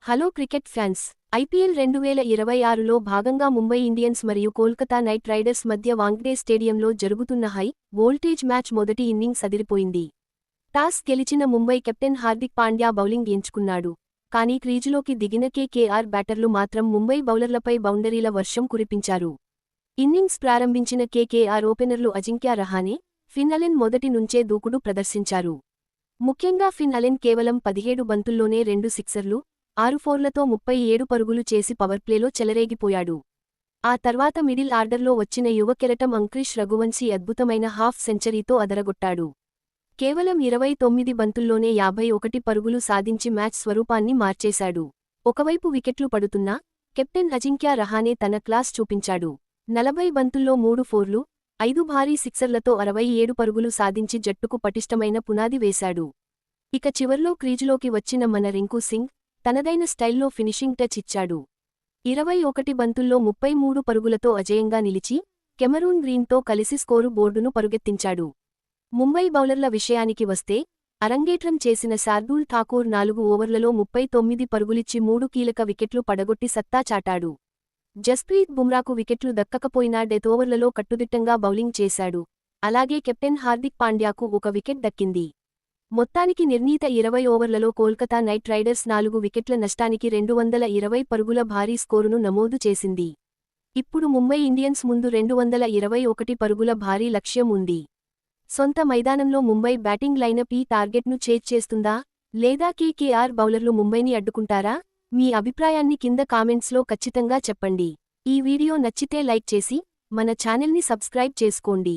Hello cricket fans. IPL 2026లో భాగంగా Mumbai Indians మరియు Kolkata night riders మధ్య వాంఖ్డే స్టేడియంలో జరుగుతున్న హై వోల్టేజ్ మ్యాచ్ మొదటి ఇన్నింగ్స్ అదిరిపోయింది. టాస్ గెలిచిన ముంబై కెప్టెన్ హార్దిక్ పాండ్యా బౌలింగ్ ఎంచుకున్నాడు. కానీ క్రీజులోకి దిగిన కేకేఆర్ బ్యాటర్లు మాత్రం ముంబై బౌలర్లపై బౌండరీల వర్షం కురిపించారు. ఇన్నింగ్స్ ప్రారంభించిన కేకేఆర్ ఓపెనర్లు అజింక్యా రహానే, ఫిన్ అలెన్ మొదటి నుంచే దూకుడు ప్రదర్శించారు. ముఖ్యంగా ఫిన్ అలెన్ కేవలం 17 బంతుల్లోనే 2 సిక్సర్లు, 6 ఫోర్లతో 37 పరుగులు చేసి పవర్ప్లేలో చెలరేగిపోయాడు. ఆ తర్వాత మిడిల్ ఆర్డర్లో వచ్చిన యువ కెరటం అంక్రిష్ రఘువంశీ అద్భుతమైన హాఫ్ సెంచరీతో అదరగొట్టాడు. కేవలం 29 బంతుల్లోనే 51 పరుగులు సాధించి మ్యాచ్ స్వరూపాన్ని మార్చేశాడు. ఒకవైపు వికెట్లు పడుతున్నా కెప్టెన్ అజింక్యా రహానే తన క్లాస్ చూపించాడు. 40 బంతుల్లో 3 ఫోర్లు, 5 భారీ సిక్సర్లతో 67 పరుగులు సాధించి జట్టుకు పటిష్టమైన పునాది వేశాడు. ఇక చివర్లో క్రీజులోకి వచ్చిన మన రింకు సింగ్ తనదైన స్టైల్లో ఫినిషింగ్ టచ్ ఇచ్చాడు. 21 బంతుల్లో 33 పరుగులతో అజేయంగా నిలిచి కెమరూన్ గ్రీన్తో కలిసి స్కోరు బోర్డును పరుగెత్తించాడు. ముంబై బౌలర్ల విషయానికి వస్తే అరంగేట్రం చేసిన శార్దూల్ ఠాకూర్ 4 ఓవర్లలో 39 పరుగులిచ్చి 3 కీలక వికెట్లు పడగొట్టి సత్తా చాటాడు. జస్ప్రీత్ బుమ్రాకు వికెట్లు దక్కకపోయినా డెత్ ఓవర్లలో కట్టుదిట్టంగా బౌలింగ్ చేశాడు. అలాగే కెప్టెన్ హార్దిక్ పాండ్యాకు ఒక వికెట్ దక్కింది. మొత్తానికి నిర్ణీత 20 ఓవర్లలో కోల్కతా నైట్ రైడర్స్ 4 వికెట్ల నష్టానికి 220 పరుగుల భారీ స్కోరును నమోదు చేసింది. ఇప్పుడు ముంబై ఇండియన్స్ ముందు 221 పరుగుల భారీ లక్ష్యం ఉంది. సొంత మైదానంలో ముంబై బ్యాటింగ్ లైనప్ ఈ టార్గెట్ను ఛేజ్ చేస్తుందా, లేదా కేకేఆర్ బౌలర్లు ముంబైని అడ్డుకుంటారా? మీ అభిప్రాయాన్ని కింద కామెంట్స్లో ఖచ్చితంగా చెప్పండి. ఈ వీడియో నచ్చితే లైక్ చేసి మన ఛానల్ని సబ్స్క్రైబ్ చేసుకోండి.